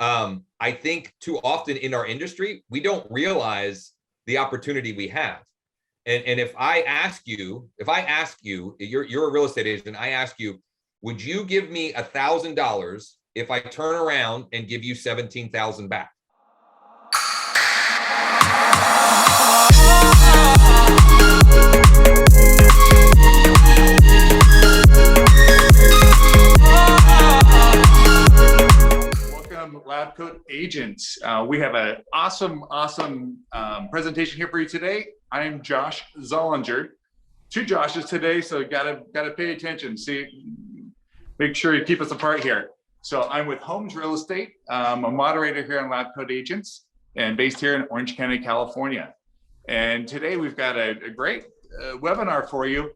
I think too often in our industry, we don't realize the opportunity we have. And if I ask you, you're a real estate agent, I ask you, would you give me $1,000 if I turn around and give you 17,000 back? Welcome, LabCoatAgents. We have an awesome presentation here for you today. I'm Josh Zollinger. Two Joshes today, so gotta pay attention. See, make sure you keep us apart here. So I'm with Homes Real Estate. I'm a moderator here on LabCoatAgents and based here in Orange County, California. And today we've got a great webinar for you.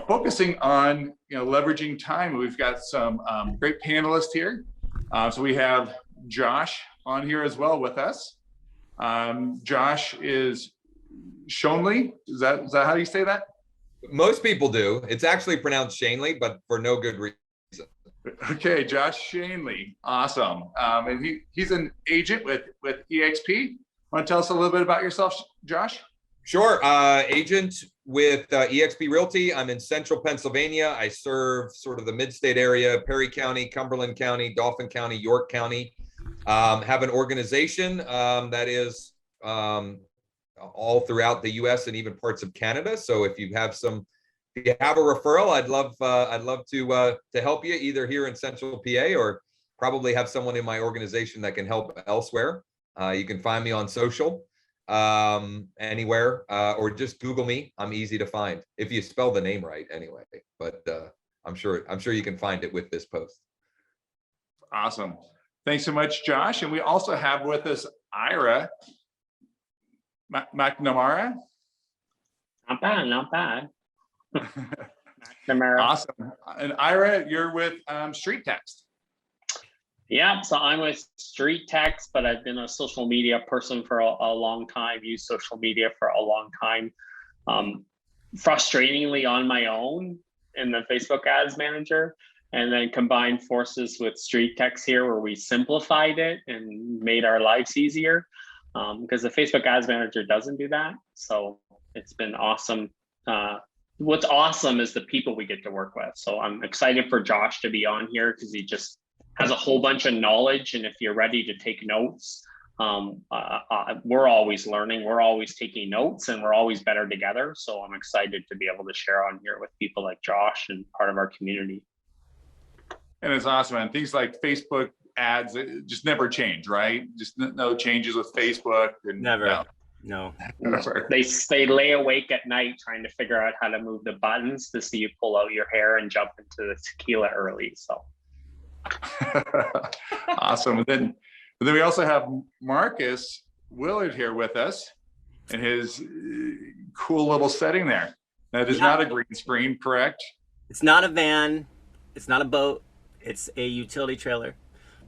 Focusing on leveraging time. We've got some great panelists here. So we have Josh on here as well with us. Josh is Schoenle. Is that how you say that? Most people do. It's actually pronounced Shanley, but for no good reason. Okay, Josh Shanley, awesome. And he's an agent with EXP. Want to tell us a little bit about yourself, Josh? Sure. Agent with EXP Realty. I'm in central Pennsylvania. I serve sort of the mid-state area, Perry County, Cumberland County, Dauphin County, York County. Have an organization that is all throughout the U.S. and even parts of Canada. So if you have a referral, I'd love to help you either here in central PA or probably have someone in my organization that can help elsewhere. You can find me on social. Anywhere, or just Google me. I'm easy to find if you spell the name right anyway, but I'm sure you can find it with this post. Awesome. Thanks so much, Josh. And we also have with us Ira McNamara. Not bad. McNamara. Awesome. And Ira, you're with StreetText. Yeah, so I'm with StreetText, but I've been a social media person for a long time, used social media for a long time. Frustratingly on my own in the Facebook Ads Manager, and then combined forces with StreetText here where we simplified it and made our lives easier because the Facebook Ads Manager doesn't do that. So it's been awesome. What's awesome is the people we get to work with. So I'm excited for Josh to be on here because he just has a whole bunch of knowledge, and if you're ready to take notes, we're always learning, we're always taking notes, and we're always better together. So I'm excited to be able to share on here with people like Josh and part of our community. And it's awesome, and things like Facebook ads just never change, right? Just no changes with Facebook. And never. No. They lay awake at night trying to figure out how to move the buttons to see you pull out your hair and jump into the tequila early. So. Awesome. And then we also have Marcus Willard here with us in his cool little setting there. That is not a green screen, correct? It's not a van, it's not a boat, it's a utility trailer.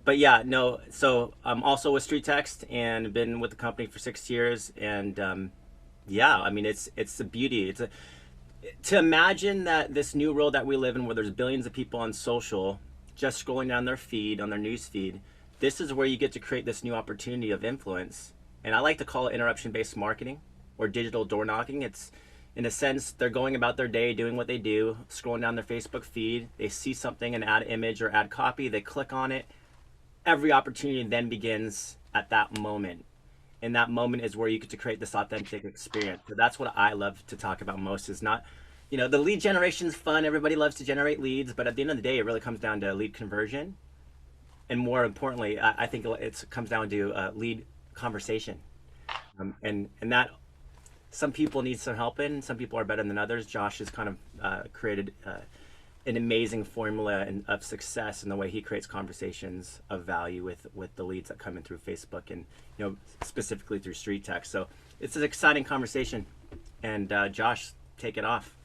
But yeah, no, so I'm also with StreetText and been with the company for 6 years. And yeah, I mean, it's the beauty. To imagine that this new world that we live in where there's billions of people on social just scrolling down their feed, on their news feed, this is where you get to create this new opportunity of influence. And I like to call it interruption-based marketing or digital door knocking. It's, in a sense, they're going about their day, doing what they do, scrolling down their Facebook feed, they see something, an ad image or ad copy, they click on it. Every opportunity then begins at that moment. And that moment is where you get to create this authentic experience. So that's what I love to talk about most, is not, the lead generation is fun. Everybody loves to generate leads, but at the end of the day, it really comes down to lead conversion. And more importantly, I think it comes down to lead conversation. And that some people need some help in, some people are better than others. Josh has kind of created an amazing formula of success in the way he creates conversations of value with the leads that come in through Facebook and specifically through StreetText. So it's an exciting conversation. And Josh, take it off.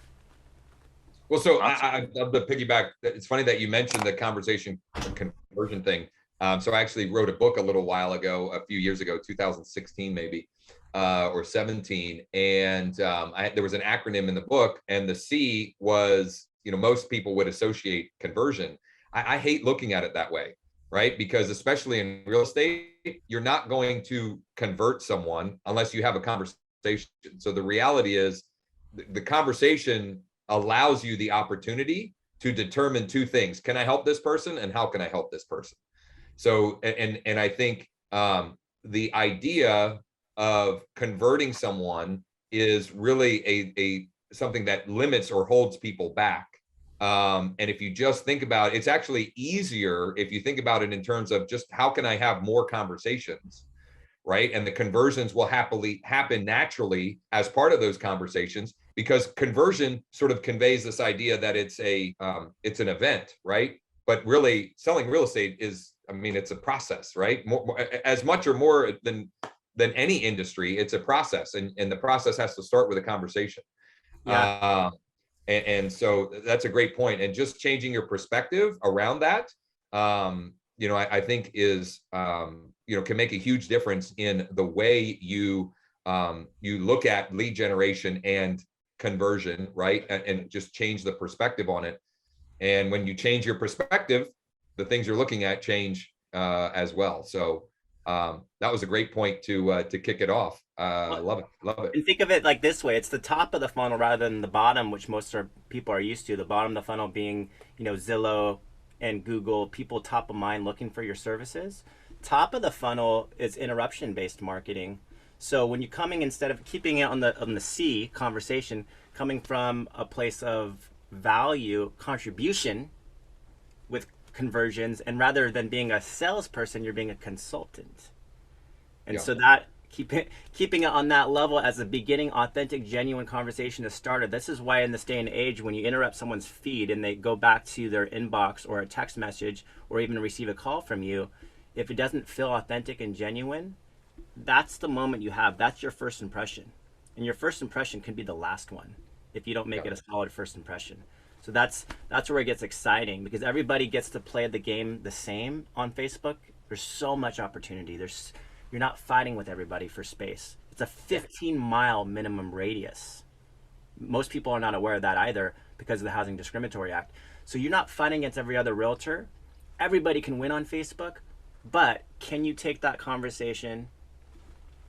Well, so I'd love to piggyback. It's funny that you mentioned the conversation conversion thing. So I actually wrote a book a little while ago, a few years ago, 2016 maybe, or 17. And there was an acronym in the book, and the C was, most people would associate conversion. I hate looking at it that way. right? Because especially in real estate, you're not going to convert someone unless you have a conversation. So the reality is the conversation allows you the opportunity to determine two things. Can I help this person, and how can I help this person? So, and I think the idea of converting someone is really a something that limits or holds people back. And if you just think about it, it's actually easier if you think about it in terms of just how can I have more conversations, right? And the conversions will happen naturally as part of those conversations, because conversion sort of conveys this idea that it's an event, right? But really, selling real estate is, I mean, it's a process, right? More, as much or more than any industry, it's a process, and the process has to start with a conversation. Yeah. And so that's a great point. And just changing your perspective around that, I think is, can make a huge difference in the way you look at lead generation and conversion, right? And just change the perspective on it. And when you change your perspective, the things you're looking at change as well. So that was a great point to kick it off. Love it. And think of it like this way: it's the top of the funnel rather than the bottom, which most people are used to. The bottom of the funnel being, Zillow and Google, people top of mind looking for your services. Top of the funnel is interruption-based marketing. So when you're coming, instead of keeping it on the C conversation, coming from a place of value contribution with conversions, and rather than being a salesperson, you're being a consultant. And so that keeping it on that level as a beginning, authentic, genuine conversation to start. This is why in this day and age, when you interrupt someone's feed and they go back to their inbox or a text message or even receive a call from you, if it doesn't feel authentic and genuine, that's the moment you have. That's your first impression. And your first impression can be the last one if you don't make it a solid first impression. So that's where it gets exciting, because everybody gets to play the game the same on Facebook. There's so much opportunity. You're not fighting with everybody for space. It's a 15-mile minimum radius. Most people are not aware of that either because of the Housing Discriminatory Act. So you're not fighting against every other realtor. Everybody can win on Facebook, but can you take that conversation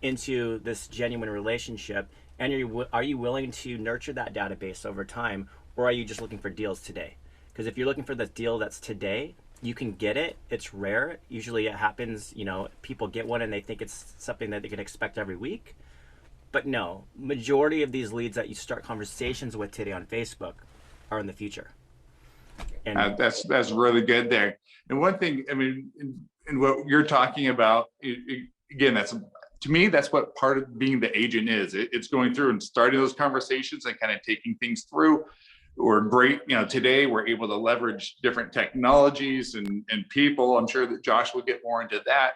into this genuine relationship? And are you willing to nurture that database over time, or are you just looking for deals today? Because if you're looking for the deal that's today, you can get it. It's rare. Usually it happens, people get one and they think it's something that they can expect every week. But no, majority of these leads that you start conversations with today on Facebook are in the future. And that's really good there. And one thing, I mean, in what you're talking about, again, to me, that's what part of being the agent is. It's going through and starting those conversations and kind of taking things through. We're great, today we're able to leverage different technologies and people. I'm sure that Josh will get more into that.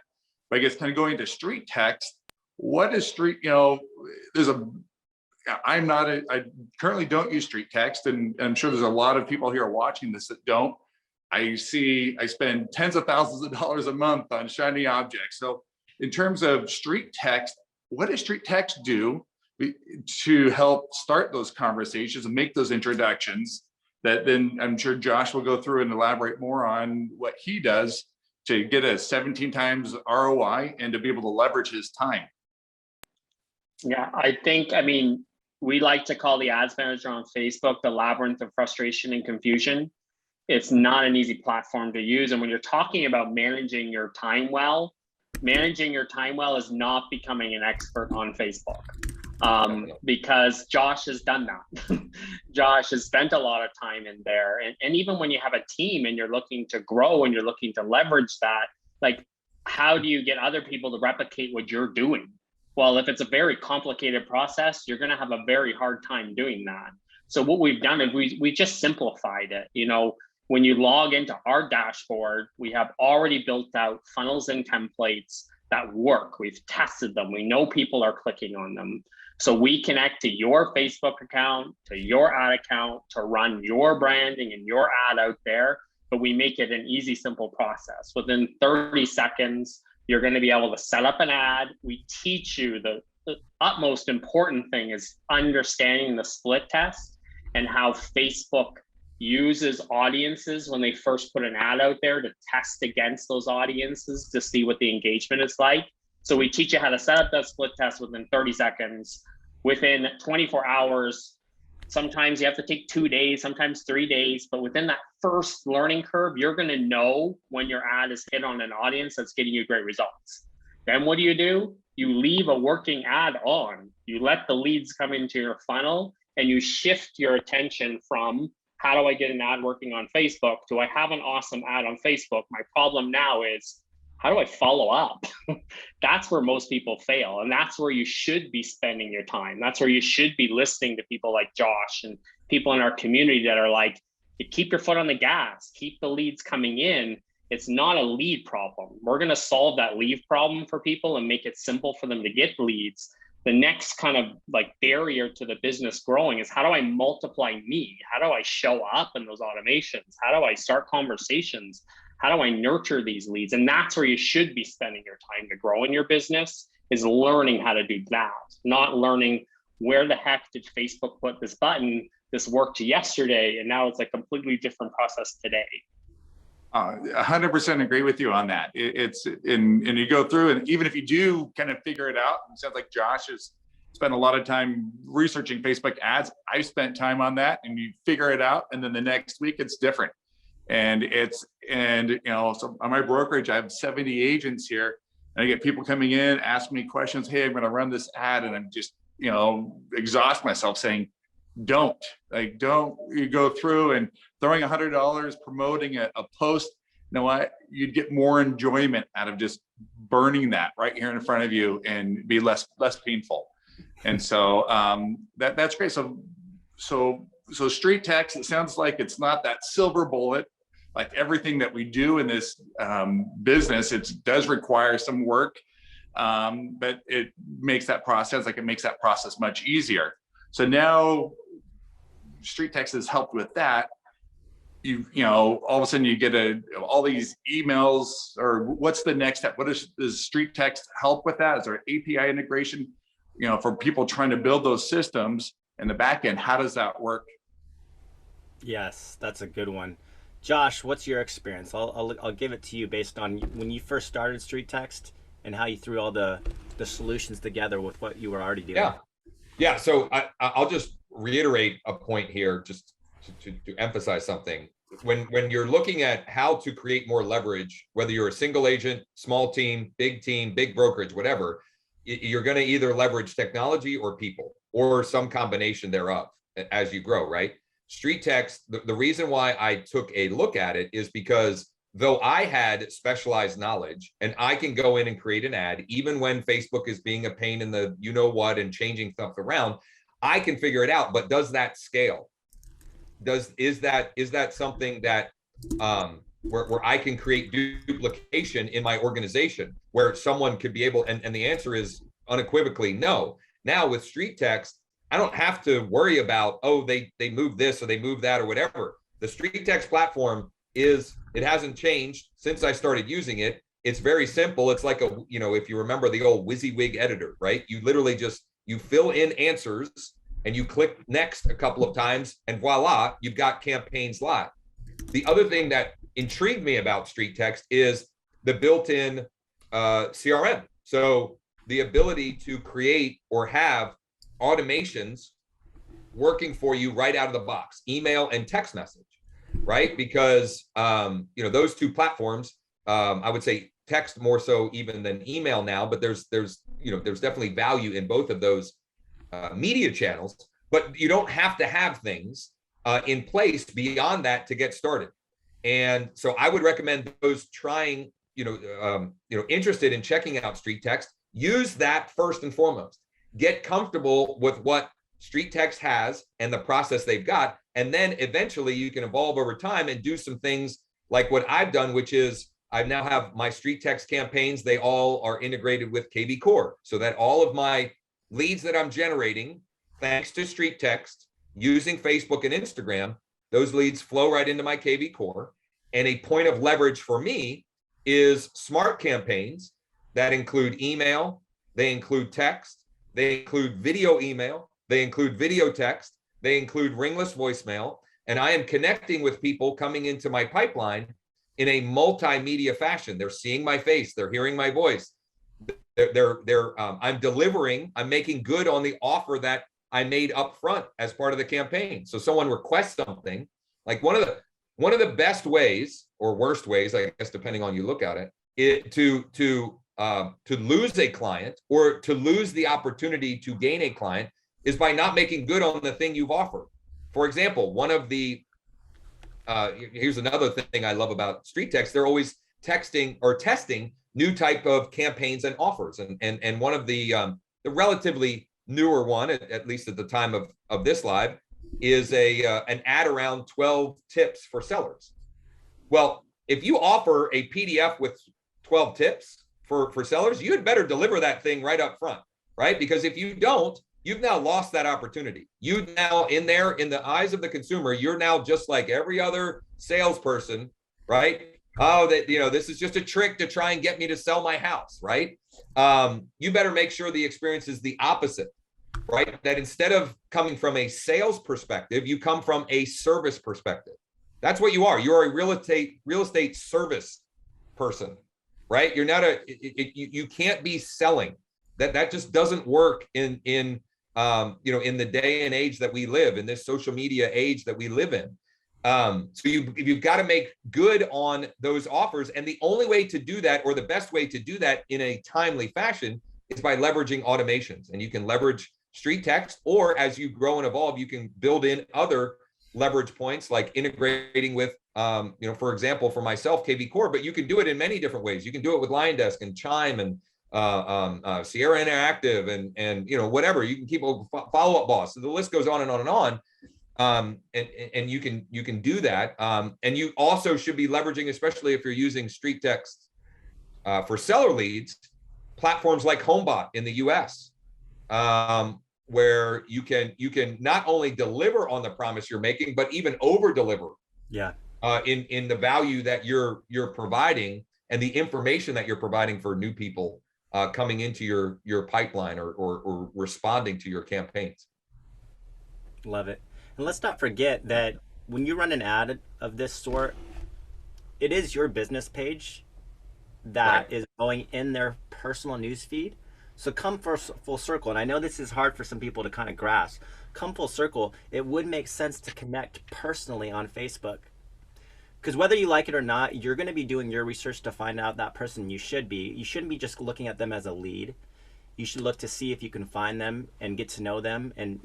But I guess kind of going to StreetText, what is I currently don't use StreetText, and I'm sure there's a lot of people here watching this that don't. I spend tens of thousands of dollars a month on shiny objects. So in terms of StreetText, what does StreetText do to help start those conversations and make those introductions that then I'm sure Josh will go through and elaborate more on what he does to get a 17 times ROI and to be able to leverage his time? Yeah, we like to call the ads manager on Facebook the labyrinth of frustration and confusion. It's not an easy platform to use. And when you're talking about managing your time well is not becoming an expert on Facebook. Because Josh has done that. Josh has spent a lot of time in there. And even when you have a team and you're looking to grow and you're looking to leverage that, like, how do you get other people to replicate what you're doing? Well, if it's a very complicated process, you're going to have a very hard time doing that. So what we've done is we just simplified it. When you log into our dashboard, we have already built out funnels and templates that work. We've tested them. We know people are clicking on them. So we connect to your Facebook account, to your ad account, to run your branding and your ad out there, but we make it an easy, simple process. Within 30 seconds, you're going to be able to set up an ad. We teach you the utmost important thing is understanding the split test and how Facebook uses audiences when they first put an ad out there to test against those audiences to see what the engagement is like. So we teach you how to set up that split test within 30 seconds, within 24 hours. Sometimes you have to take 2 days, sometimes 3 days, but within that first learning curve, you're going to know when your ad is hit on an audience that's getting you great results. Then what do? You leave a working ad on. You let the leads come into your funnel, and you shift your attention from, how do I get an ad working on Facebook, to, I have an awesome ad on Facebook. My problem now is, how do I follow up? That's where most people fail. And that's where you should be spending your time. That's where you should be listening to people like Josh and people in our community that are like, keep your foot on the gas, keep the leads coming in. It's not a lead problem. We're going to solve that lead problem for people and make it simple for them to get leads. The next kind of like barrier to the business growing is, how do I multiply me? How do I show up in those automations? How do I start conversations? How do I nurture these leads? And that's where you should be spending your time to grow in your business, is learning how to do that, not learning where the heck did Facebook put this button? This worked yesterday, and now it's a completely different process today. 100% agree with you on that. And you go through, and even if you do kind of figure it out, it sounds like Josh has spent a lot of time researching Facebook ads. I've spent time on that, and you figure it out, and then the next week it's different. And so on my brokerage, I have 70 agents here, and I get people coming in, asking me questions. Hey, I'm going to run this ad, and I'm just, exhaust myself saying, don't you go through and throwing $100 promoting a post. You know what? You'd get more enjoyment out of just burning that right here in front of you and be less painful. And so that's great. So StreetText, it sounds like it's not that silver bullet. Like everything that we do in this business, it does require some work, but it makes that process much easier. So now StreetText has helped with that. All of a sudden you get all these emails, or what's the next step? Does StreetText help with that? Is there API integration, for people trying to build those systems in the back end? How does that work? Yes, that's a good one. Josh, what's your experience? I'll give it to you based on when you first started StreetText and how you threw all the solutions together with what you were already doing. Yeah. So I'll just reiterate a point here, just to emphasize something. When you're looking at how to create more leverage, whether you're a single agent, small team, big brokerage, whatever, you're going to either leverage technology or people, or some combination thereof as you grow, right? StreetText, the reason why I took a look at it is because though I had specialized knowledge and I can go in and create an ad, even when Facebook is being a pain in the you-know-what and changing stuff around, I can figure it out. But does that scale? Is that something that where I can create duplication in my organization, where someone could be able, and the answer is unequivocally no. Now with StreetText, I don't have to worry about, they moved this or they moved that or whatever. The StreetText platform it hasn't changed since I started using it. It's very simple. It's like if you remember the old WYSIWYG editor, right? You literally you fill in answers and you click next a couple of times and voila, you've got campaigns live. The other thing that intrigued me about StreetText is the built-in CRM. So the ability to create or have automations working for you right out of the box, email and text message, right? Because those two platforms, I would say text more so even than email now, but there's definitely value in both of those media channels, but you don't have to have things in place beyond that to get started. And so I would recommend those trying, interested in checking out StreetText, use that first and foremost. Get comfortable with what StreetText has and the process they've got. And then eventually you can evolve over time and do some things like what I've done, which is I now have my StreetText campaigns. They all are integrated with KV Core, so that all of my leads that I'm generating, thanks to StreetText, using Facebook and Instagram, those leads flow right into my KV Core. And a point of leverage for me is smart campaigns that include email, they include text, they include video email, they include video text, they include ringless voicemail, and I am connecting with people coming into my pipeline in a multimedia fashion. They're seeing my face, they're hearing my voice. I'm delivering, I'm making good on the offer that I made up front as part of the campaign. So someone requests something, like one of the best ways, or worst ways, I guess, depending on you look at it, to lose a client or to lose the opportunity to gain a client is by not making good on the thing you've offered. For example, one of the here's another thing I love about StreetText. They're always texting or testing new type of campaigns and offers. And one of the relatively newer one, at least at the time of this live, is an ad around 12 tips for sellers. Well, if you offer a PDF with 12 tips for sellers, you had better deliver that thing right up front, right? Because if you don't, you've now lost that opportunity. You now, in the eyes of the consumer, you're now just like every other salesperson, right? Oh, this is just a trick to try and get me to sell my house, right? You better make sure the experience is the opposite, right? That instead of coming from a sales perspective, you come from a service perspective. That's what you are. You're a real estate service person, right? You're not you can't be selling. That just doesn't work in the day and age that we live in, this social media age that we live in. So you've got to make good on those offers. And the only way to do that, or the best way to do that in a timely fashion, is by leveraging automations. And you can leverage StreetText, or as you grow and evolve, you can build in other leverage points, like integrating with, for example, for myself, KV Core, but you can do it in many different ways. You can do it with LionDesk and Chime and Sierra Interactive and whatever. You can keep a follow-up boss. So the list goes on and on and on. And you can do that. And you also should be leveraging, especially if you're using StreetText for seller leads, platforms like HomeBot in the US, where you can not only deliver on the promise you're making, but even over deliver. Yeah. In the value that you're providing and the information that you're providing for new people coming into your pipeline or responding to your campaigns. Love it. And let's not forget that when you run an ad of this sort, it is your business page that is going in their personal news feed. So come full circle. And I know this is hard for some people to kind of grasp. Come full circle, it would make sense to connect personally on Facebook. Because whether you like it or not, you're going to be doing your research to find out that person. You shouldn't be just looking at them as a lead. You should look to see if you can find them and get to know them and,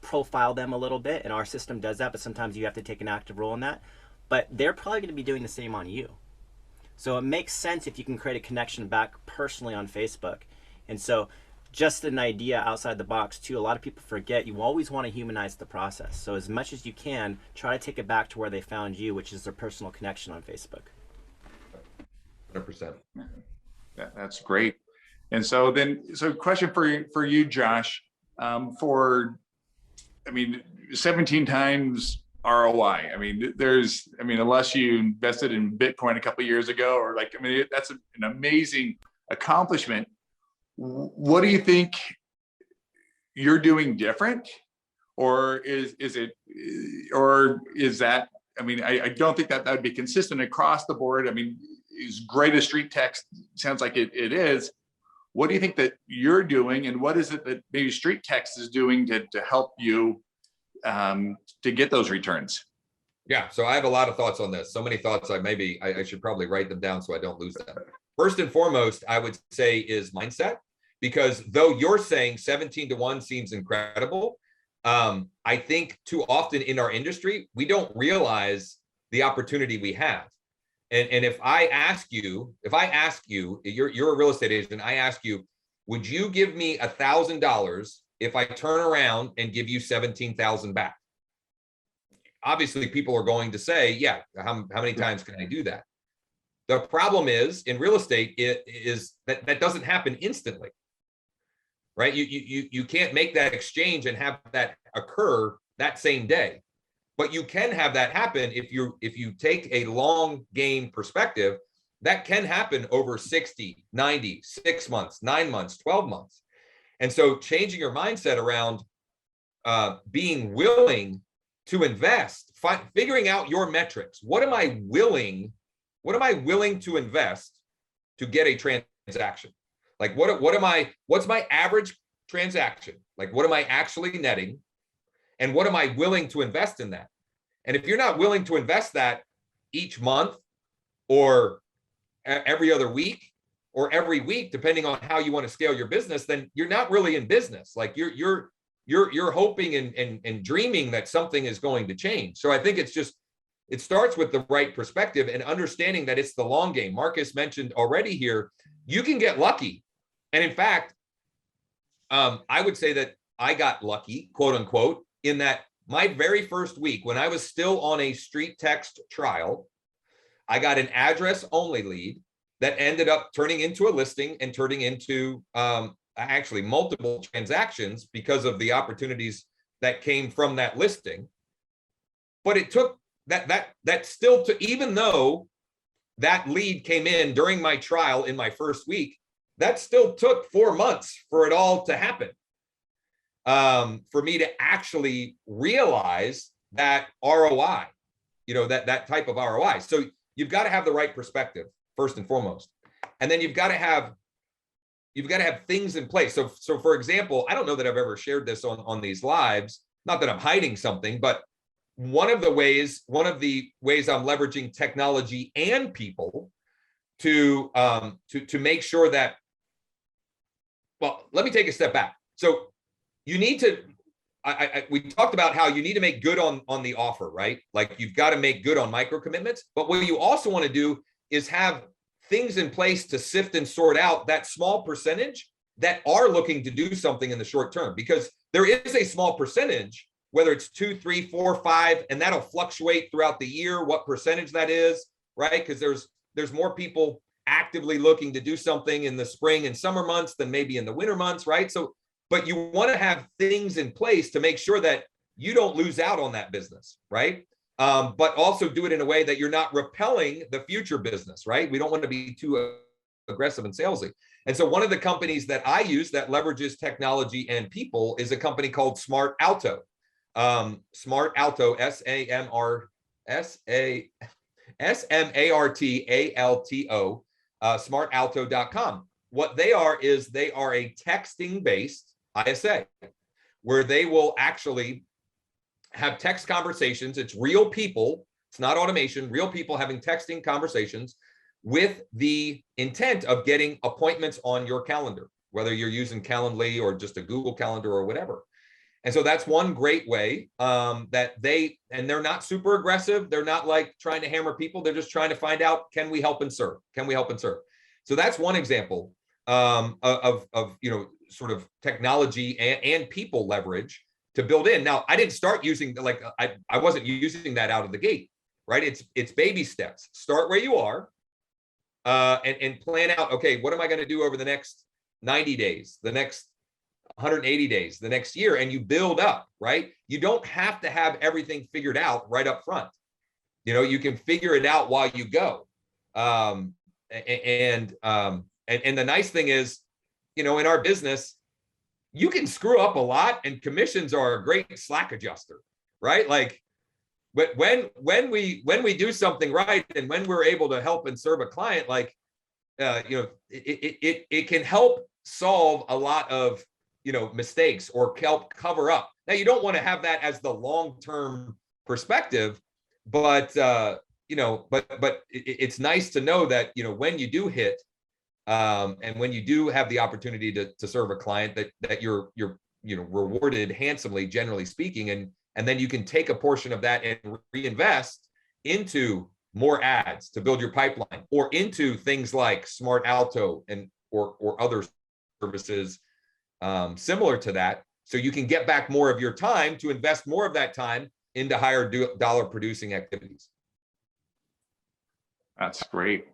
profile them a little bit. And our system does that, but sometimes you have to take an active role in that. But they're probably going to be doing the same on you. So it makes sense if you can create a connection back personally on Facebook. And so just an idea outside the box too, a lot of people forget you always want to humanize the process. So as much as you can, try to take it back to where they found you, which is their personal connection on Facebook. 100%. That's great. And so question for you, Josh, 17 times ROI. Unless you invested in Bitcoin a couple of years ago, that's an amazing accomplishment. What do you think you're doing different, or is that? I don't think that would be consistent across the board. As great as StreetText sounds like it is, what do you think that you're doing, and what is it that maybe StreetText is doing to help you to get those returns? Yeah, so I have a lot of thoughts on this. So many thoughts, I should probably write them down so I don't lose them. First and foremost, I would say is mindset, because though you're saying 17-1 seems incredible, I think too often in our industry, we don't realize the opportunity we have. And if I ask you, you're a real estate agent, I ask you, would you give me $1,000 if I turn around and give you 17,000 back? Obviously, people are going to say, yeah, how many times can I do that? The problem is in real estate, it is that doesn't happen instantly, right? You can't make that exchange and have that occur that same day, but you can have that happen if you take a long game perspective. That can happen over 60, 90, 6 months, 9 months, 12 months. And so changing your mindset around being willing to invest, figuring out your metrics. What am I willing to invest to get a transaction? Like what's my average transaction? Like what am I actually netting? And what am I willing to invest in that? And if you're not willing to invest that each month or every other week or every week, depending on how you want to scale your business, then you're not really in business. Like you're hoping and dreaming that something is going to change. So I think it starts with the right perspective and understanding that it's the long game. Marcus mentioned already here, you can get lucky. And in fact, I would say that I got lucky, quote unquote, in that my very first week when I was still on a StreetText trial, I got an address only lead that ended up turning into a listing and turning into actually multiple transactions because of the opportunities that came from that listing. But it took that still to, even though that lead came in during my trial in my first week, that still took 4 months for it all to happen. For me to actually realize that ROI, that type of ROI. So you've got to have the right perspective first and foremost, and then you've got to have things in place. So for example, I don't know that I've ever shared this on these lives. Not that I'm hiding something, but one of the ways I'm leveraging technology and people to make sure that. Well, let me take a step back. So you need to, we talked about how you need to make good on the offer, right? Like you've got to make good on micro commitments, but what you also want to do is have things in place to sift and sort out that small percentage that are looking to do something in the short term, because there is a small percentage, whether it's 2, 3, 4, 5, and that'll fluctuate throughout the year, what percentage that is, right? Because there's more people actively looking to do something in the spring and summer months than maybe in the winter months, right? So, but you want to have things in place to make sure that you don't lose out on that business, right? But also do it in a way that you're not repelling the future business, right? We don't want to be too aggressive and salesy. And so one of the companies that I use that leverages technology and people is a company called Smart Alto. Smart Alto, SmartAlto, smartalto.com. What they are is they are a texting-based ISA where they will actually have text conversations. It's real people. It's not automation, real people having texting conversations with the intent of getting appointments on your calendar, whether you're using Calendly or just a Google Calendar or whatever. And so that's one great way that they're not super aggressive. They're not like trying to hammer people. They're just trying to find out, can we help and serve? Can we help and serve? So that's one example of sort of technology and people leverage to build in. Now, I didn't start using, I wasn't using that out of the gate, right? It's baby steps. Start where you are and plan out, okay, what am I going to do over the next 90 days, the next 180 days, the next year, and you build up, right? You don't have to have everything figured out right up front. You can figure it out while you go. And the nice thing is, in our business, you can screw up a lot, and commissions are a great slack adjuster, right? Like when we do something right, and when we're able to help and serve a client, it can help solve a lot of mistakes or help cover up. Now, you don't want to have that as the long-term perspective, but it's nice to know that when you do hit and when you do have the opportunity to serve a client, that you're rewarded handsomely, generally speaking, and then you can take a portion of that and reinvest into more ads to build your pipeline, or into things like Smart Alto or other services similar to that, so you can get back more of your time to invest more of that time into higher dollar producing activities. That's great.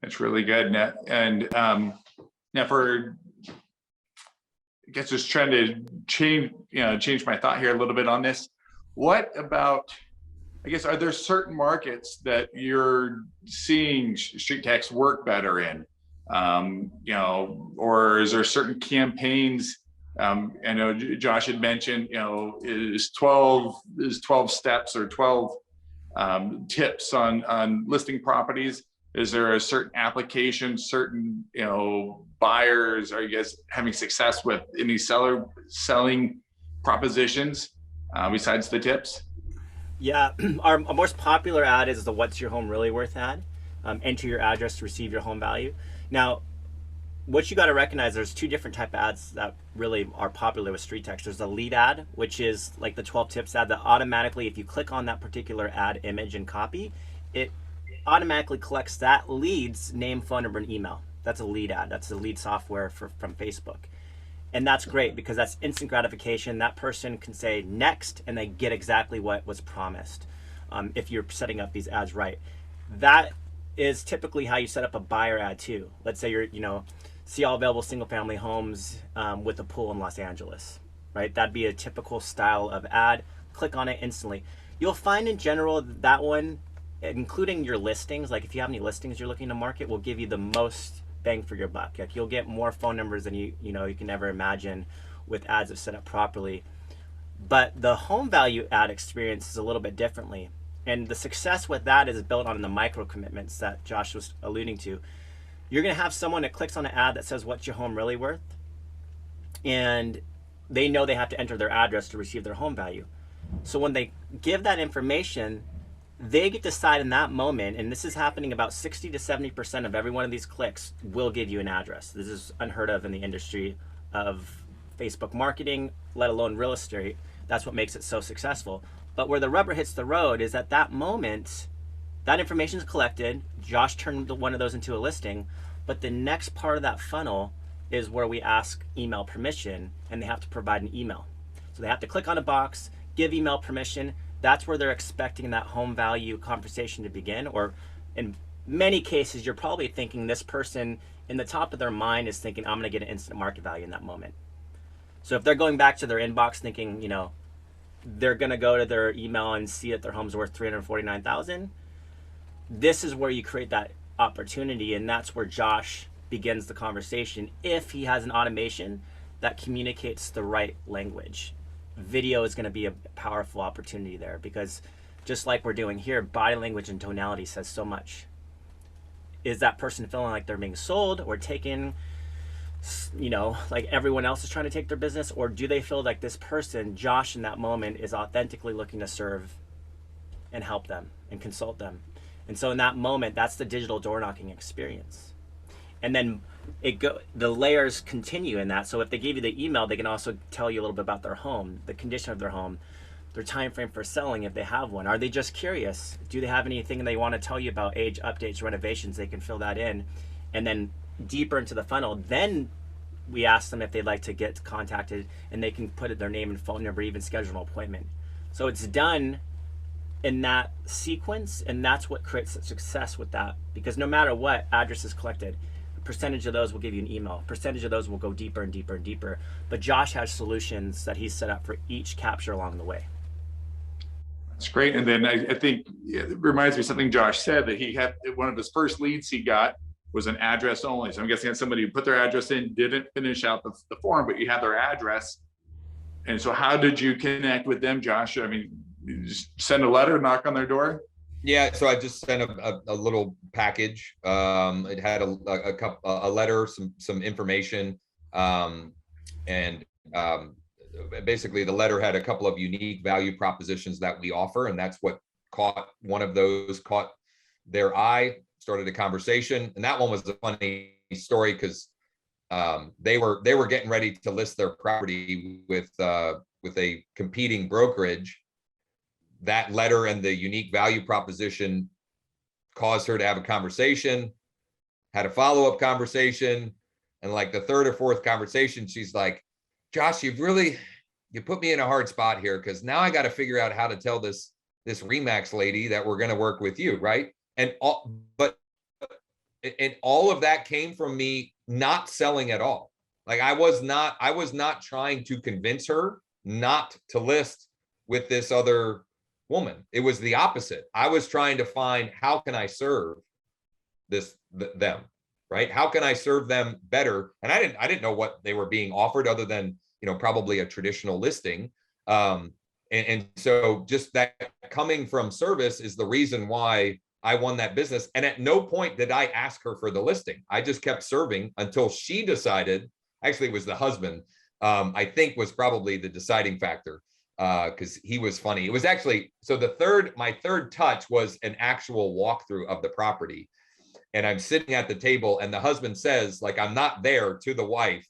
It's really good. And now I guess just trying to change my thought here a little bit on this. What about, I guess, are there certain markets that you're seeing StreetText work better in? Or is there certain campaigns I know Josh had mentioned, is 12 steps or 12 tips on listing properties. Is there a certain application, certain, buyers? Are you guys having success with any selling propositions besides the tips? Yeah, our most popular ad is the "What's your home really worth" ad. Enter your address to receive your home value. Now, what you got to recognize, there's two different type of ads that really are popular with StreetText. There's a lead ad, which is like the 12 tips ad that automatically, if you click on that particular ad image and copy, it automatically collects that lead's name, phone number, and email. That's a lead ad. That's the lead software from Facebook. And that's great because that's instant gratification. That person can say next and they get exactly what was promised if you're setting up these ads right. That is typically how you set up a buyer ad too. Let's say you're, see all available single family homes with a pool in Los Angeles, right? That'd be a typical style of ad. Click on it instantly. You'll find in general that one, including your listings, like if you have any listings you're looking to market, will give you the most bang for your buck. Like you'll get more phone numbers than you can ever imagine with ads that set up properly. But the home value ad experience is a little bit differently. And the success with that is built on the micro commitments that Josh was alluding to. You're going to have someone that clicks on an ad that says, "What's your home really worth?" And they know they have to enter their address to receive their home value. So when they give that information, they get to decide in that moment, and this is happening about 60 to 70% of every one of these clicks will give you an address. This is unheard of in the industry of Facebook marketing, let alone real estate. That's what makes it so successful. But where the rubber hits the road is at that moment, that information is collected. Josh turned one of those into a listing, but the next part of that funnel is where we ask email permission, and they have to provide an email. So they have to click on a box, give email permission. That's where they're expecting that home value conversation to begin. Or in many cases, you're probably thinking this person in the top of their mind is thinking, I'm going to get an instant market value in that moment. So if they're going back to their inbox thinking, they're going to go to their email and see that their home's worth $349,000, this is where you create that opportunity. And that's where Josh begins the conversation if he has an automation that communicates the right language. Video is going to be a powerful opportunity there because just like we're doing here, body language and tonality says so much. Is that person feeling like they're being sold or taken, like everyone else is trying to take their business? Or do they feel like this person, Josh, in that moment is authentically looking to serve and help them and consult them? And so in that moment, that's the digital door knocking experience. And then the layers continue in that. So if they give you the email, they can also tell you a little bit about their home, the condition of their home, their time frame for selling if they have one. Are they just curious? Do they have anything they want to tell you about age updates, renovations? They can fill that in. And then deeper into the funnel, then we ask them if they'd like to get contacted, and they can put their name and phone number, even schedule an appointment. So it's done in that sequence, and that's what creates success with that, because no matter what address is collected, a percentage of those will give you an email, a percentage of those will go deeper and deeper and deeper. But Josh has solutions that he's set up for each capture along the way. That's great. And then I think it reminds me of something Josh said, that he had one of his first leads he got was an address only. So I'm guessing that's somebody who put their address in, didn't finish out the form, but you have their address. And so how did you connect with them, Josh? I mean, you just send a letter, knock on their door? Yeah, so I just sent a little package. It had a letter, some information, and basically the letter had a couple of unique value propositions that we offer, and that's what caught their eye, started a conversation. And that one was a funny story because they were getting ready to list their property with a competing brokerage. That letter and the unique value proposition caused her to have a conversation, had a follow-up conversation, and like the third or fourth conversation, she's like, Josh, you put me in a hard spot here, because now I got to figure out how to tell this Remax lady that we're going to work with you, right? And all of that came from me not selling at all. Like I was not trying to convince her not to list with this other woman. It was the opposite. I was trying to find, how can I serve them, right? How can I serve them better? And I didn't know what they were being offered, other than probably a traditional listing. And so just that coming from service is the reason why I won that business. And at no point did I ask her for the listing. I just kept serving until she decided, actually it was the husband, I think was probably the deciding factor, because he was funny. It was actually, so my third touch was an actual walkthrough of the property. And I'm sitting at the table and the husband says, like, I'm not there, to the wife,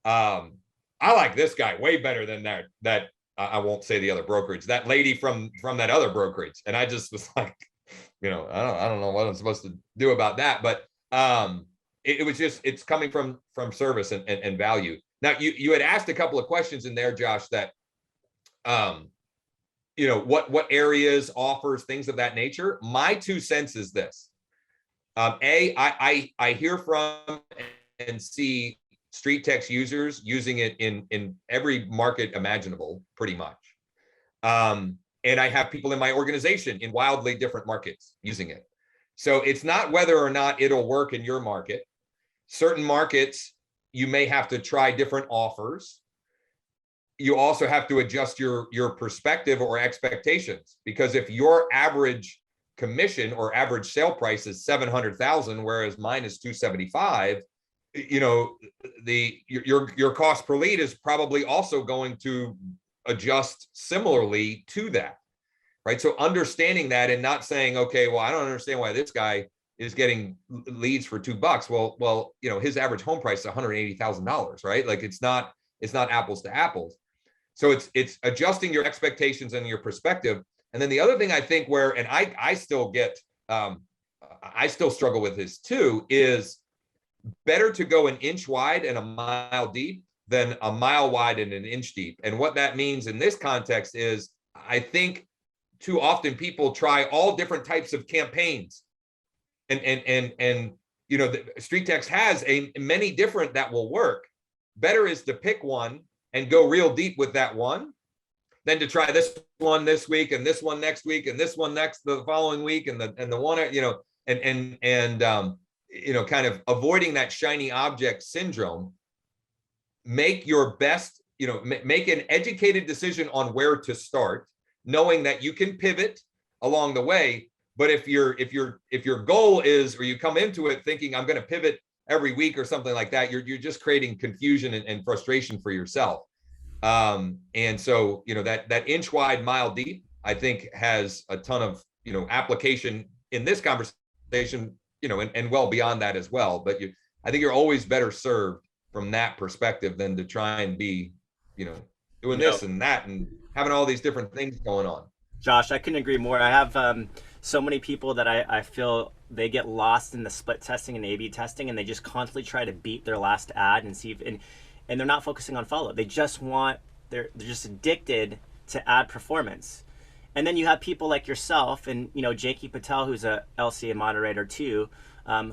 I like this guy way better than that I won't say the other brokerage, that lady from that other brokerage. And I just was like, I don't know what I'm supposed to do about that. But it was just, it's coming from service and value. Now you had asked a couple of questions in there, Josh, that what areas, offers, things of that nature. My 2 cents is this. I hear from and see StreetText users using it in every market imaginable, pretty much. And I have people in my organization in wildly different markets using it. So it's not whether or not it'll work in your market. Certain markets, you may have to try different offers. You also have to adjust your perspective or expectations, because if your average commission or average sale price is 700,000, whereas mine is 275, your cost per lead is probably also going to adjust similarly to that, right? So understanding that and not saying, okay, well, I don't understand why this guy is getting leads for $2. Well, his average home price is $180,000, right? Like it's not apples to apples. So it's adjusting your expectations and your perspective. And then the other thing I think and I still struggle with this too, is better to go an inch wide and a mile deep than a mile wide and an inch deep. And what that means in this context is, I think too often people try all different types of campaigns, and the StreetText has many different that will work. Better is to pick one and go real deep with that one than to try this one this week and this one next week and this one the following week and the one, kind of avoiding that shiny object syndrome. Make your best, make an educated decision on where to start, knowing that you can pivot along the way. But if your goal is, or you come into it thinking I'm going to pivot every week or something like that, you're just creating confusion and frustration for yourself. And so, that inch wide, mile deep, I think has a ton of, application in this conversation, and well beyond that as well. But I think you're always better served from that perspective than to try and be, doing this and that and having all these different things going on. Josh, I couldn't agree more. I have so many people that I feel they get lost in the split testing and A/B testing, and they just constantly try to beat their last ad and see if, and they're not focusing on follow. They just they're just addicted to ad performance. And then you have people like yourself and, Jakey Patel, who's a LCA moderator too,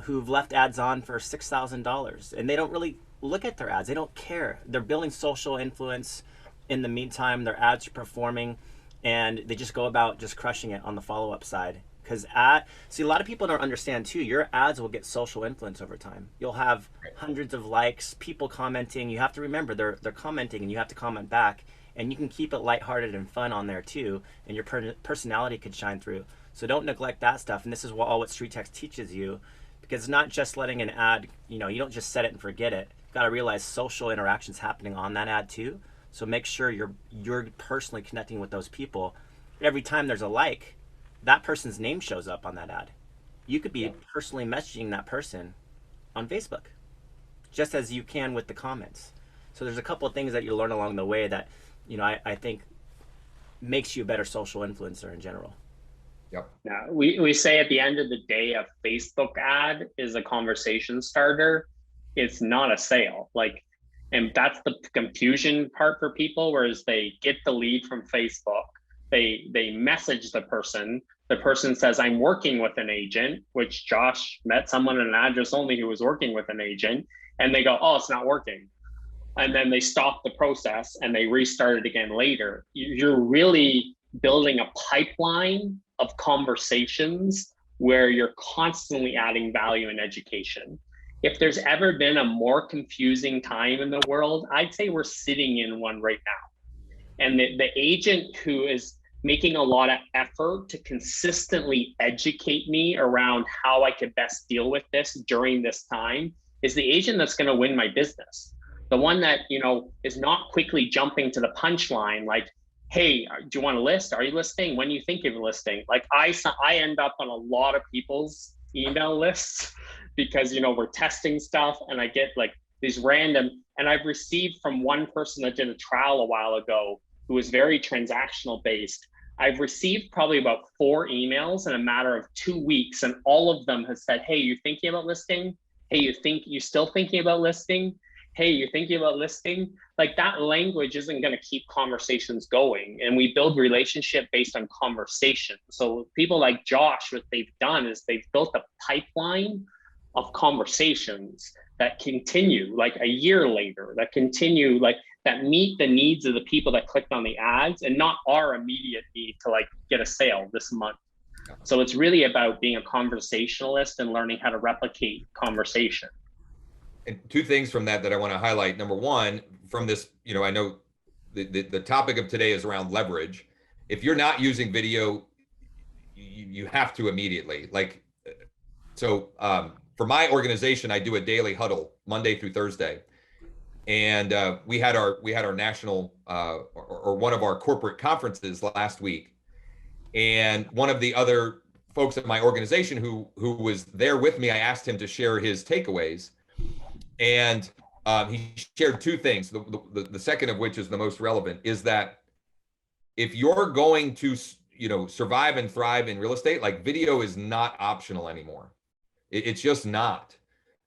who've left ads on for $6,000, and they don't really look at their ads. They don't care. They're building social influence. In the meantime, their ads are performing, and they just go about just crushing it on the follow-up side. Because a lot of people don't understand too, your ads will get social influence over time. You'll have hundreds of likes, people commenting. You have to remember they're commenting, and you have to comment back. And you can keep it lighthearted and fun on there too, and your personality could shine through. So don't neglect that stuff. And this is all what StreetText teaches you, because it's not just letting an ad, you don't just set it and forget it. You've got to realize social interactions happening on that ad too. So make sure you're personally connecting with those people. Every time there's a like, that person's name shows up on that ad. You could be personally messaging that person on Facebook, just as you can with the comments. So there's a couple of things that you learn along the way that, I think makes you a better social influencer in general. Yep. Yeah, we say at the end of the day, a Facebook ad is a conversation starter. It's not a sale. And that's the confusion part for people, whereas they get the lead from Facebook, they message the person says, I'm working with an agent, which Josh met someone in an address only who was working with an agent, and they go, oh, it's not working. And then they stop the process and they restart it again later. You're really building a pipeline of conversations where you're constantly adding value and education. if there's ever been a more confusing time in the world, I'd say we're sitting in one right now. And the agent who is making a lot of effort to consistently educate me around how I could best deal with this during this time is the agent that's going to win my business. The one that, you know, is not quickly jumping to the punchline, like, hey, do you want to list? Are you listing? When you think you're listing? Like I end up on a lot of people's email lists because, you know, we're testing stuff and I get like these random, and I've received from one person that did a trial a while ago who was very transactional based. I've received probably about 4 emails in a matter of 2 weeks, and all of them have said, hey, you thinking about listing? Hey, you still thinking about listing? Hey, you're thinking about listing? Like that language isn't going to keep conversations going. And we build relationship based on conversation. So people like Josh, what they've done is they've built a pipeline of conversations that continue like a year later, that continue like that meet the needs of the people that clicked on the ads and not our immediate need to like get a sale this month. So it's really about being a conversationalist and learning how to replicate conversation. And 2 things from that I want to highlight. Number one, from this, you know, I know the topic of today is around leverage. If you're not using video, you have to immediately. Like, so for my organization, I do a daily huddle Monday through Thursday, and we had our national or one of our corporate conferences last week, and one of the other folks at my organization who was there with me, I asked him to share his takeaways. And he shared 2 things. The second of which is the most relevant, is that if you're going to, you know, survive and thrive in real estate, like video is not optional anymore. It's just not.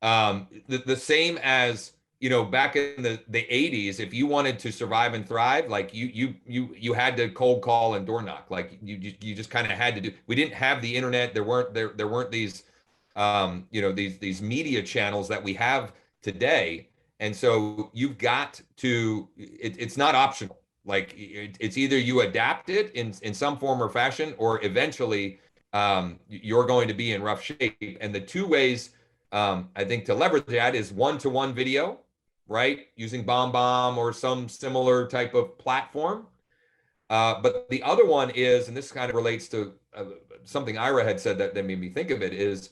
The same as, you know, back in the 80s, if you wanted to survive and thrive, like you had to cold call and door knock. Like you just kind of had to do. We didn't have the internet. There weren't these, you know, these media channels that we have today. And so you've got to, it's not optional. Like it's either you adapt it in some form or fashion, or eventually you're going to be in rough shape. And the 2 ways I think to leverage that is one-to-one video, right? Using BombBomb or some similar type of platform. But the other one is, and this kind of relates to something Ira had said that made me think of it, is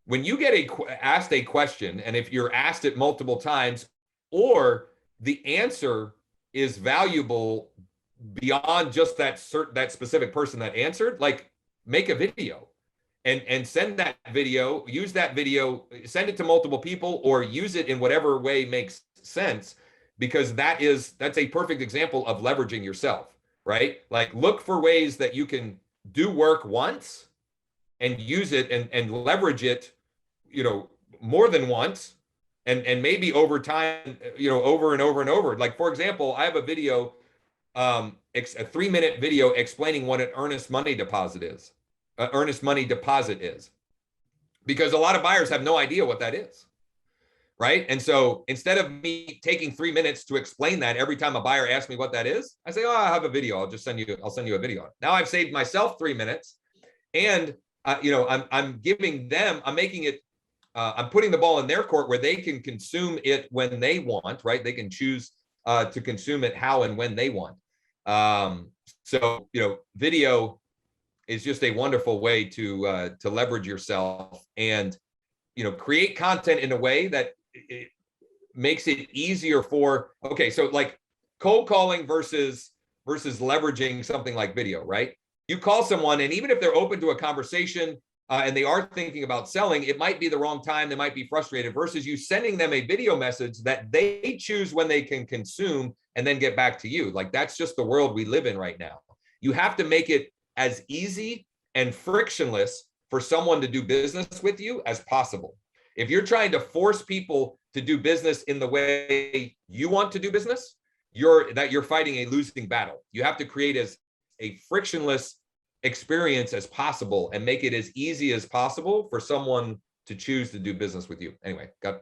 when you get asked a question, and if you're asked it multiple times, or the answer is valuable beyond just that specific person that answered, like make a video and send that video, use that video, send it to multiple people, or use it in whatever way makes sense, because that's a perfect example of leveraging yourself, right? Like look for ways that you can do work once and use it and leverage it, you know, more than once, and maybe over time, you know, over and over and over. Like, for example, I have a video, a 3-minute video explaining what an earnest money deposit is. Because a lot of buyers have no idea what that is, right? And so instead of me taking 3 minutes to explain that every time a buyer asks me what that is, I say, oh, I have a video. I'll send you a video. Now I've saved myself 3 minutes, and you know, I'm giving them, I'm making it, I'm putting the ball in their court where they can consume it when they want, right? They can choose to consume it how and when they want. So, you know, video is just a wonderful way to leverage yourself and, you know, create content in a way that it makes it easier for, okay, so like cold calling versus leveraging something like video, right? You call someone, and even if they're open to a conversation and they are thinking about selling, it might be the wrong time. They might be frustrated, versus you sending them a video message that they choose when they can consume and then get back to you. Like that's just the world we live in right now. You have to make it as easy and frictionless for someone to do business with you as possible. If you're trying to force people to do business in the way you want to do business, you're fighting a losing battle. You have to create as a frictionless experience as possible and make it as easy as possible for someone to choose to do business with you. Anyway, got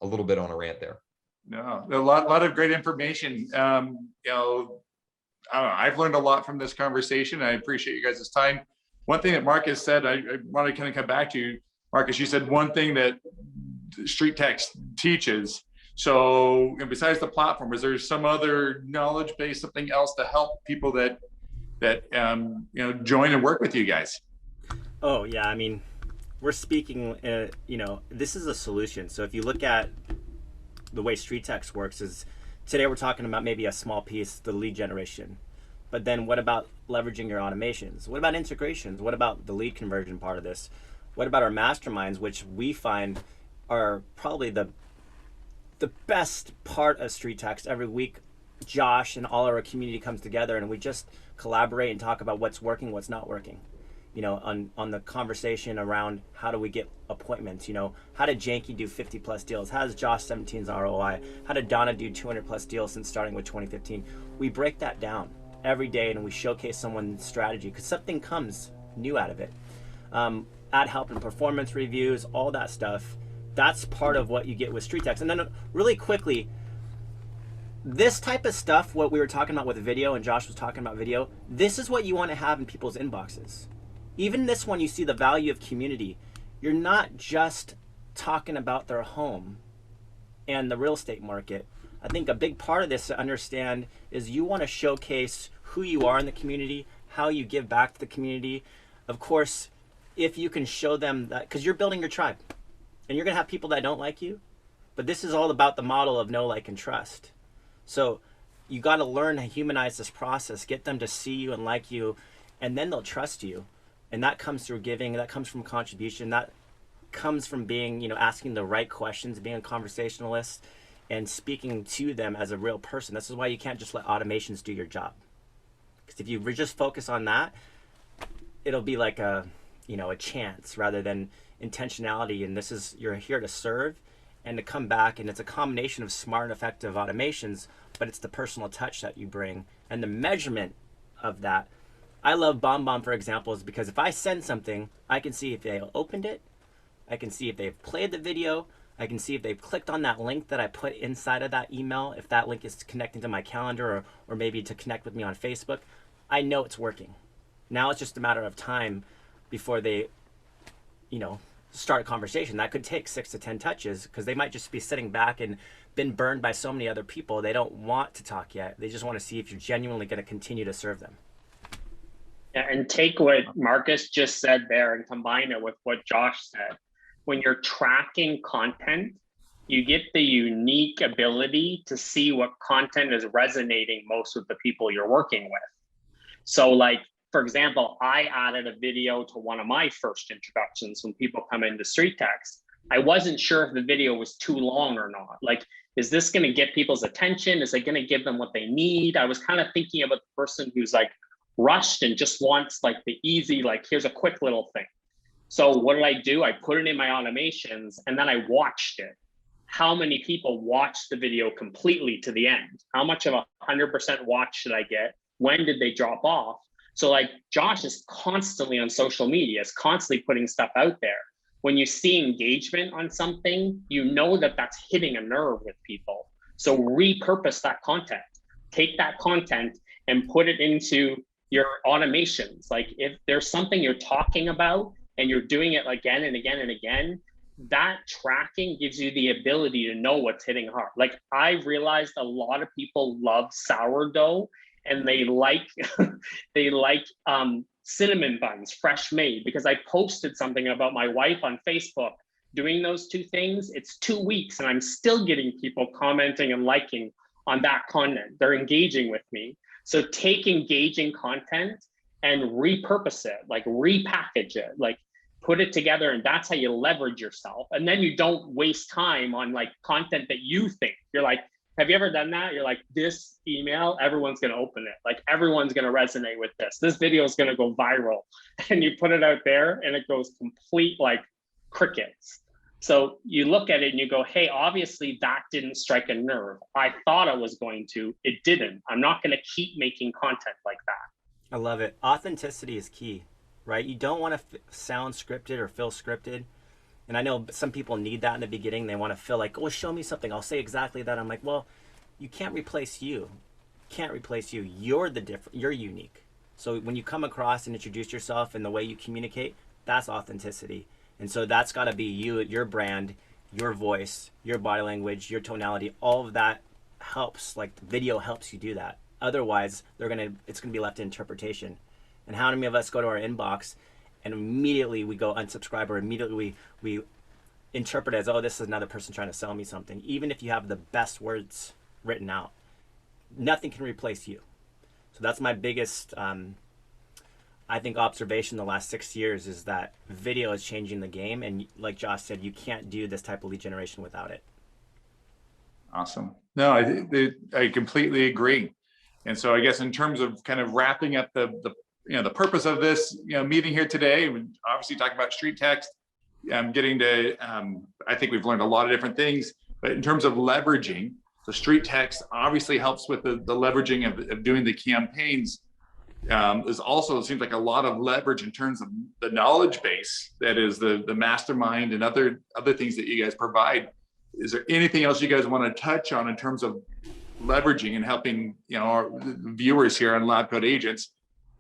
a little bit on a rant there. No, a lot of great information. You know, I don't know, I've learned a lot from this conversation. I appreciate you guys' time. One thing that Marcus said, I want to kind of come back to you. Marcus, you said one thing that StreetText teaches. So, and besides the platform, is there some other knowledge base, something else to help people that join and work with you guys? Oh yeah, I mean, we're speaking. This is a solution. So if you look at the way StreetText works, is today we're talking about maybe a small piece, the lead generation. But then what about leveraging your automations? What about integrations? What about the lead conversion part of this? What about our masterminds, which we find are probably the best part of StreetText? Every week, Josh and all our community comes together and we just collaborate and talk about what's working, what's not working. On the conversation around how do we get appointments, how did Janky do 50 plus deals? How does Josh 17's ROI? How did Donna do 200 plus deals since starting with 2015? We break that down every day and we showcase someone's strategy because something comes new out of it. Ad help and performance reviews, all that stuff. That's part of what you get with StreetText. And then really quickly, this type of stuff, what we were talking about with video and Josh was talking about video, this is what you want to have in people's inboxes. Even this one, you see the value of community. You're not just talking about their home and the real estate market. I think a big part of this to understand is you want to showcase who you are in the community, how you give back to the community. Of course, if you can show them that, because you're building your tribe and you're going to have people that don't like you, but this is all about the model of know, like, and trust. So you got to learn to humanize this process, get them to see you and like you, and then they'll trust you. And that comes through giving, that comes from contribution, that comes from being, asking the right questions, being a conversationalist, and speaking to them as a real person. This is why you can't just let automations do your job. Because if you just focus on that, it'll be like a chance rather than intentionality. And you're here to serve and to come back. And it's a combination of smart and effective automations, but it's the personal touch that you bring and the measurement of that. I love BombBomb, for example, is because if I send something, I can see if they opened it, I can see if they've played the video, I can see if they've clicked on that link that I put inside of that email, if that link is connecting to my calendar or maybe to connect with me on Facebook. I know it's working. Now it's just a matter of time before they, start a conversation. That could take 6 to 10 touches because they might just be sitting back and been burned by so many other people. They don't want to talk yet. They just want to see if you're genuinely going to continue to serve them. Yeah, and take what Marcus just said there and combine it with what Josh said. When you're tracking content, you get the unique ability to see what content is resonating most with the people you're working with. So like, for example, I added a video to one of my first introductions when people come into StreetText. I wasn't sure if the video was too long or not. Like, is this going to get people's attention? Is it going to give them what they need? I was kind of thinking about the person who's like, rushed and just wants like the easy, like, here's a quick little thing. So what did I do? I put it in my automations and then I watched it. How many people watched the video completely to the end? How much of 100% watch did I get? When did they drop off? So like Josh is constantly on social media, is constantly putting stuff out there. When you see engagement on something, you know that that's hitting a nerve with people. So repurpose that content. Take that content and put it into your automations. Like if there's something you're talking about and you're doing it again and again and again, that tracking gives you the ability to know what's hitting hard. Like I realized a lot of people love sourdough and they like cinnamon buns, fresh made, because I posted something about my wife on Facebook doing those two things. It's 2 weeks and I'm still getting people commenting and liking on that content. They're engaging with me. So take engaging content and repurpose it, like repackage it, like put it together, and that's how you leverage yourself. And then you don't waste time on like content that you think. You're like, have you ever done that? You're like, this email, everyone's gonna open it. Like everyone's gonna resonate with this. This video is gonna go viral. And you put it out there and it goes complete like crickets. So you look at it and you go, hey, obviously that didn't strike a nerve. I thought I was going to, it didn't. I'm not going to keep making content like that. I love it. Authenticity is key, right? You don't want to sound scripted or feel scripted. And I know some people need that in the beginning. They want to feel like, oh, show me something. I'll say exactly that. I'm like, well, you can't replace you. Can't replace you. You're the different. You're unique. So when you come across and introduce yourself and the way you communicate, that's authenticity. And so that's got to be you, your brand, your voice, your body language, your tonality, all of that helps. Like the video helps you do that. Otherwise, it's gonna be left to interpretation. And how many of us go to our inbox and immediately we go unsubscribe, or immediately we interpret as, oh, this is another person trying to sell me something. Even if you have the best words written out, nothing can replace you. So that's my biggest, I think, observation the last 6 years is that video is changing the game. And like Josh said, you can't do this type of lead generation without it. Awesome. No, I completely agree. And so I guess in terms of kind of wrapping up the purpose of this meeting here today, we obviously talking about StreetText. Getting to, I think we've learned a lot of different things, but in terms of leveraging, so StreetText obviously helps with the leveraging of doing the campaigns. There's also, it seems like a lot of leverage in terms of the knowledge base that is the mastermind and other things that you guys provide. Is there anything else you guys want to touch on in terms of leveraging and helping our viewers here on LabCoatAgents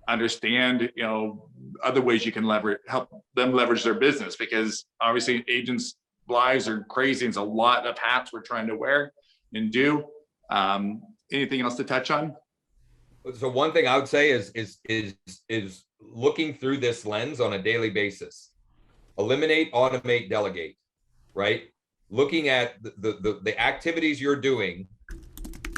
understand other ways you can help them leverage their business? Because obviously agents' lives are crazy. It's a lot of hats we're trying to wear and do. Anything else to touch on? So one thing I would say is looking through this lens on a daily basis. Eliminate, automate, delegate, right? Looking at the activities you're doing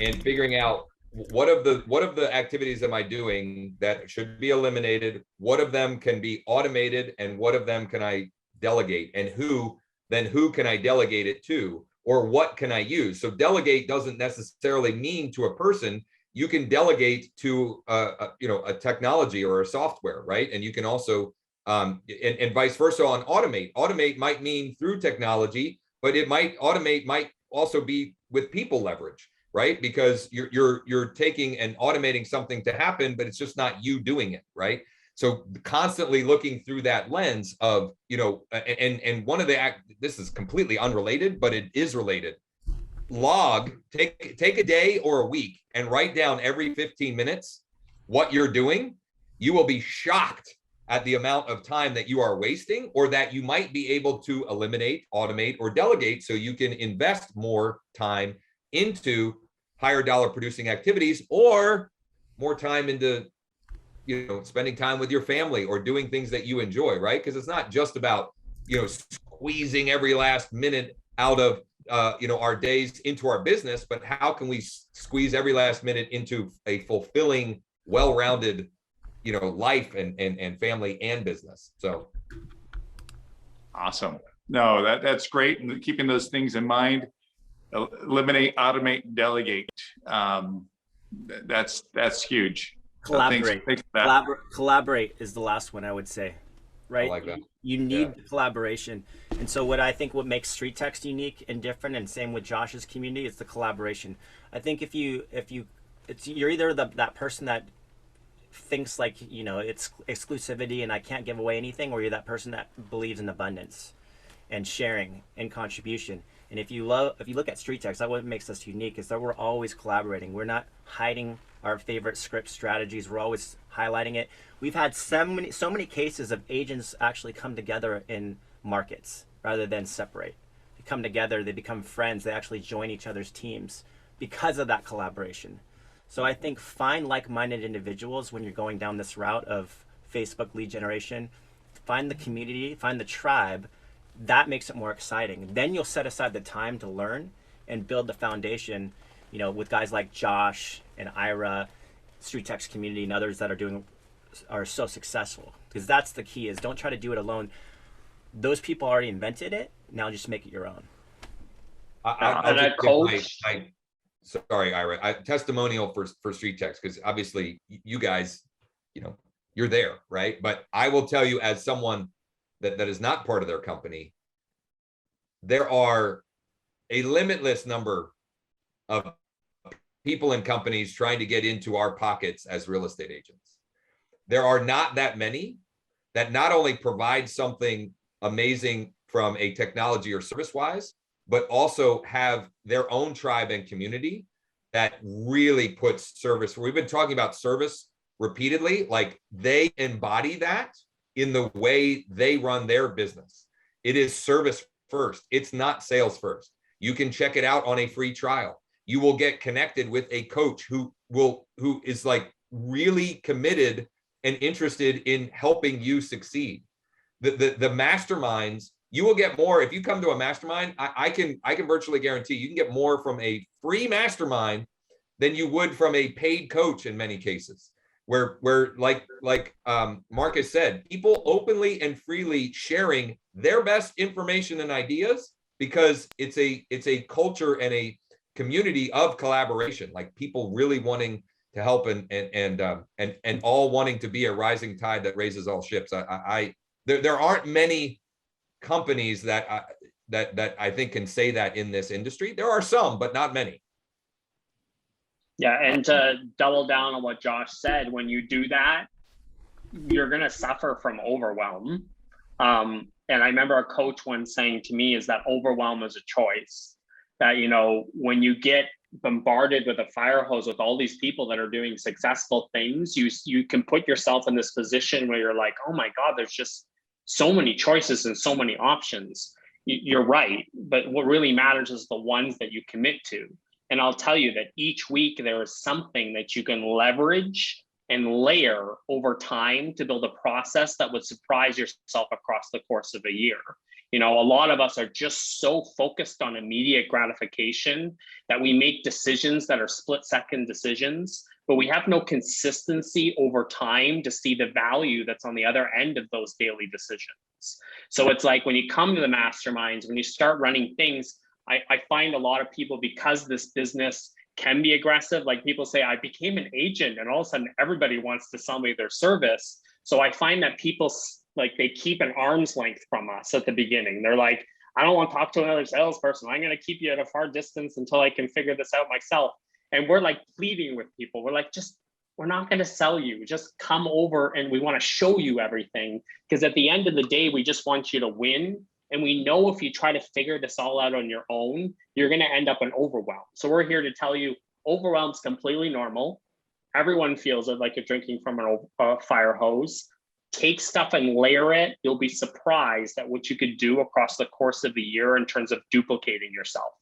and figuring out what of the activities am I doing that should be eliminated, what of them can be automated, and what of them can I delegate, and who can I delegate it to, or what can I use? So delegate doesn't necessarily mean to a person. You can delegate to a technology or a software, right? And you can also and vice versa on automate. Automate might mean through technology, but might also be with people leverage, right? Because you're taking and automating something to happen, but it's just not you doing it, right? So constantly looking through that lens of, and one of this is completely unrelated, but it is related. Take a day or a week and write down every 15 minutes what you're doing. You will be shocked at the amount of time that you are wasting, or that you might be able to eliminate, automate, or delegate, so you can invest more time into higher dollar producing activities, or more time into spending time with your family or doing things that you enjoy, right? Because it's not just about squeezing every last minute out of our days into our business, but how can we squeeze every last minute into a fulfilling, well-rounded life and family and business. So awesome. No, that's great. And keeping those things in mind, eliminate, automate, delegate. That's huge. Collaborate. So thanks for that. Collaborate is the last one I would say, right? I like that. You need collaboration. And so what makes StreetText unique and different, and same with Josh's community, is the collaboration. I think if you're either that person that thinks like it's exclusivity and I can't give away anything, or you're that person that believes in abundance and sharing and contribution. And if you look at StreetText, that what makes us unique is that we're always collaborating. We're not hiding our favorite script strategies. We're always highlighting it. We've had so many cases of agents actually come together in markets rather than separate. They come together, they become friends, they actually join each other's teams because of that collaboration. So I think find like-minded individuals when you're going down this route of Facebook lead generation. Find the community, find the tribe. That makes it more exciting. Then you'll set aside the time to learn and build the foundation, with guys like Josh and Ira, StreetText community, and others that are so successful. Because that's the key, is don't try to do it alone. Those people already invented it. Now just make it your own. Sorry, Ira. Testimonial for StreetText, because obviously you guys, you're there, right? But I will tell you, as someone that is not part of their company, there are a limitless number of people and companies trying to get into our pockets as real estate agents. There are not that many that not only provide something amazing from a technology or service wise, but also have their own tribe and community that really puts service. We've been talking about service repeatedly, like they embody that in the way they run their business. It is service first. It's not sales first. You can check it out on a free trial. You will get connected with a coach who is like really committed and interested in helping you succeed. The masterminds, you will get more if you come to a mastermind. I can virtually guarantee you can get more from a free mastermind than you would from a paid coach in many cases. Where like Marcus said, people openly and freely sharing their best information and ideas, because it's a culture and a community of collaboration, like people really wanting to help and all wanting to be a rising tide that raises all ships. There aren't many companies that I think can say that in this industry. There are some, but not many. Yeah, and to double down on what Josh said, when you do that, you're going to suffer from overwhelm. And I remember a coach once saying to me is that overwhelm is a choice. That, you know, when you get bombarded with a fire hose with all these people that are doing successful things, you can put yourself in this position where you're like, oh my God, there's just so many choices and so many options. You're right. But what really matters is the ones that you commit to. And I'll tell you that each week there is something that you can leverage and layer over time to build a process that would surprise yourself across the course of a year. You know, a lot of us are just so focused on immediate gratification that we make decisions that are split-second decisions, but we have no consistency over time to see the value that's on the other end of those daily decisions. So it's like when you come to the masterminds, when you start running things, I find a lot of people, because this business can be aggressive, like people say, I became an agent and all of a sudden everybody wants to sell me their service. So I find that people, like, they keep an arm's length from us at the beginning. They're like, I don't want to talk to another salesperson. I'm going to keep you at a far distance until I can figure this out myself. And we're like pleading with people. We're like, we're not going to sell you. Just come over and we want to show you everything. Because at the end of the day, we just want you to win. And we know if you try to figure this all out on your own, you're going to end up in overwhelm. So we're here to tell you overwhelm is completely normal. Everyone feels it, like you're drinking from a fire hose. Take stuff and layer it. You'll be surprised at what you could do across the course of a year in terms of duplicating yourself.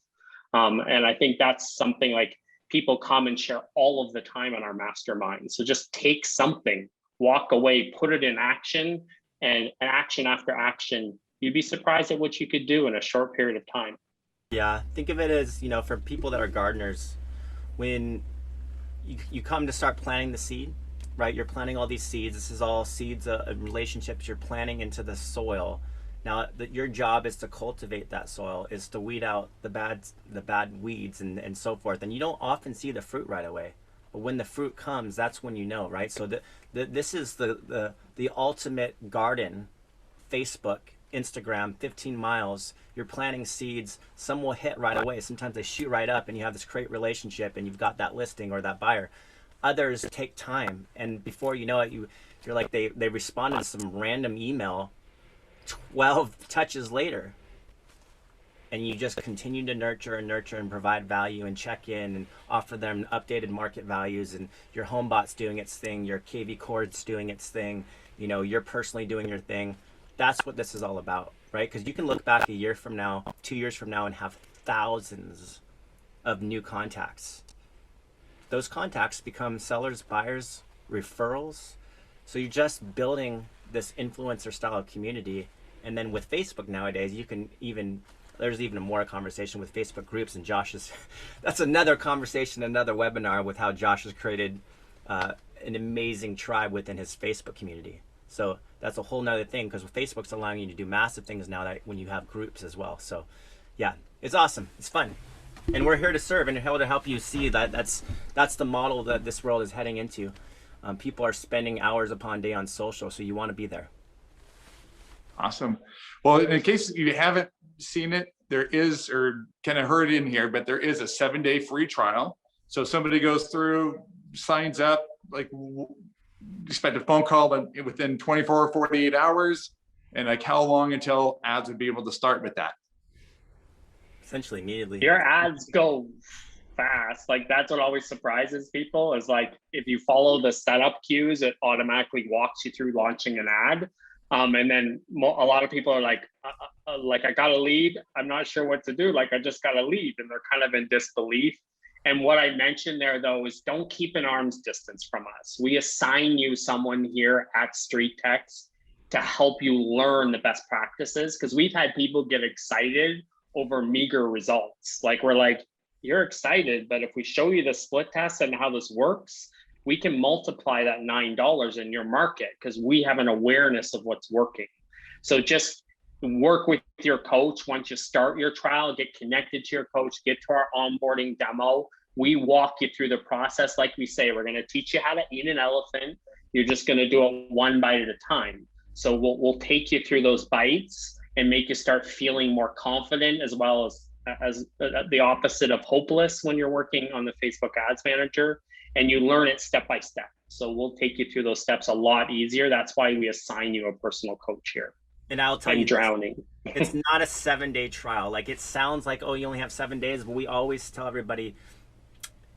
And I think that's something like people come and share all of the time on our mastermind. So just take something, walk away, put it in action, and action after action. You'd be surprised at what you could do in a short period of time. Yeah, think of it as, you know, for people that are gardeners, when you come to start planting the seed, right? You're planting all these seeds. This is all seeds of relationships you're planting into the soil. Now, your job is to cultivate that soil, is to weed out the bad weeds and so forth. And you don't often see the fruit right away. But when the fruit comes, that's when you know, right? So this is the ultimate garden. Facebook, Instagram, 15 miles, you're planting seeds. Some will hit right away. Sometimes they shoot right up and you have this great relationship and you've got that listing or that buyer. Others take time, and before you know it, you're like they responded to some random email 12 touches later, and you just continue to nurture and provide value and check in and offer them updated market values, and your HomeBot's doing its thing, your KV Cord's doing its thing, you know, you're personally doing your thing. That's what this is all about, right? Because you can look back a year from now, 2 years from now, and have thousands of new contacts. Those contacts become sellers, buyers, referrals. So you're just building this influencer style community. And then with Facebook nowadays, you can there's even more conversation with Facebook groups, and that's another conversation, another webinar with how Josh has created an amazing tribe within his Facebook community. So that's a whole nother thing, because Facebook's allowing you to do massive things now that when you have groups as well. So yeah, it's awesome. It's fun. And we're here to serve and to help you see that that's the model that this world is heading into. People are spending hours upon day on social, so you want to be there. Awesome. Well, in case you haven't seen it, there is, or kind of heard in here, but there is a 7-day free trial. So if somebody goes through, signs up, like expect a phone call within 24 or 48 hours, and like how long until ads would be able to start with that? Essentially immediately. Your ads go fast. Like that's what always surprises people, is like if you follow the setup cues, it automatically walks you through launching an ad. And then a lot of people are like I got a lead. I'm not sure what to do. Like, I just got a lead, and they're kind of in disbelief. And what I mentioned there, though, is don't keep an arm's distance from us. We assign you someone here at StreetText to help you learn the best practices, because we've had people get excited over meager results. Like, we're like, you're excited, but if we show you the split test and how this works, we can multiply that $9 in your market, because we have an awareness of what's working. So just work with your coach. Once you start your trial, get connected to your coach, get to our onboarding demo. We walk you through the process. Like we say, we're going to teach you how to eat an elephant. You're just going to do it one bite at a time. So we'll take you through those bites and make you start feeling more confident, as well as the opposite of hopeless when you're working on the Facebook Ads Manager, and you learn it step by step. So we'll take you through those steps a lot easier. That's why we assign you a personal coach here. And I'll tell you, drowning. It's not a 7-day trial. Like, it sounds like, oh, you only have 7 days, but we always tell everybody,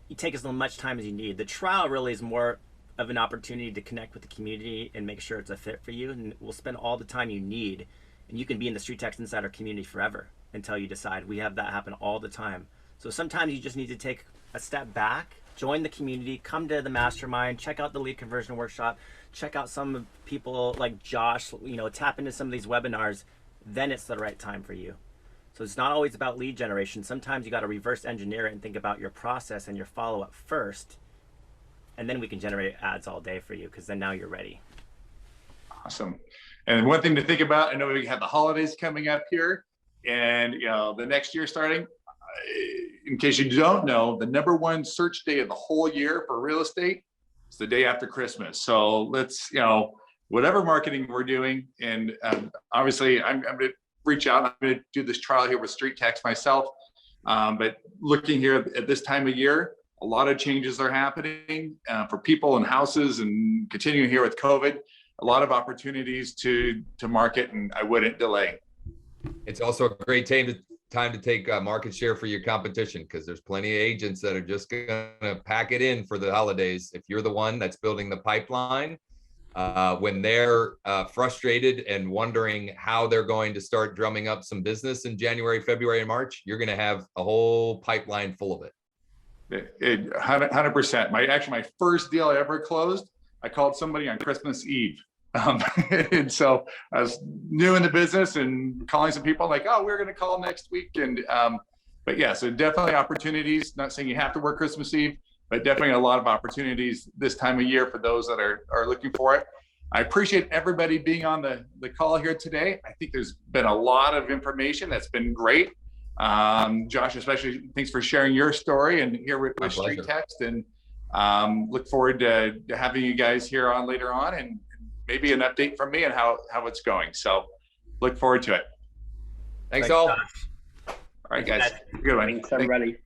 you take as much time as you need. The trial really is more of an opportunity to connect with the community and make sure it's a fit for you. And we'll spend all the time you need, and you can be in the StreetText Insider community forever until you decide. We have that happen all the time. So sometimes you just need to take a step back, join the community, come to the mastermind, check out the lead conversion workshop, check out some people like Josh, tap into some of these webinars. Then it's the right time for you. So it's not always about lead generation. Sometimes you got to reverse engineer it and think about your process and your follow-up first, and then we can generate ads all day for you, because then now you're ready. Awesome. And one thing to think about, I know we have the holidays coming up here, and the next year starting. In case you don't know, the #1 search day of the whole year for real estate is the day after Christmas. So let's, whatever marketing we're doing, and obviously I'm going to reach out. I'm going to do this trial here with StreetText myself. But looking here at this time of year, a lot of changes are happening for people and houses, and continuing here with COVID, a lot of opportunities to market, and I wouldn't delay. It's also a great time to take market share for your competition, because there's plenty of agents that are just going to pack it in for the holidays. If you're the one that's building the pipeline, when they're frustrated and wondering how they're going to start drumming up some business in January, February, and March, you're going to have a whole pipeline full of it. 100%. My first deal I ever closed, I called somebody on Christmas Eve. And so I was new in the business and calling some people like, oh, we're going to call next week. And, but yeah, so definitely opportunities, not saying you have to work Christmas Eve, but definitely a lot of opportunities this time of year for those that are looking for it. I appreciate everybody being on the call here today. I think there's been a lot of information that's been great. Josh, especially, thanks for sharing your story and here with StreetText, and look forward to having you guys here on later on, and maybe an update from me on how it's going. So look forward to it. Thanks all. Josh. All right, guys. Good one. Thanks, everybody.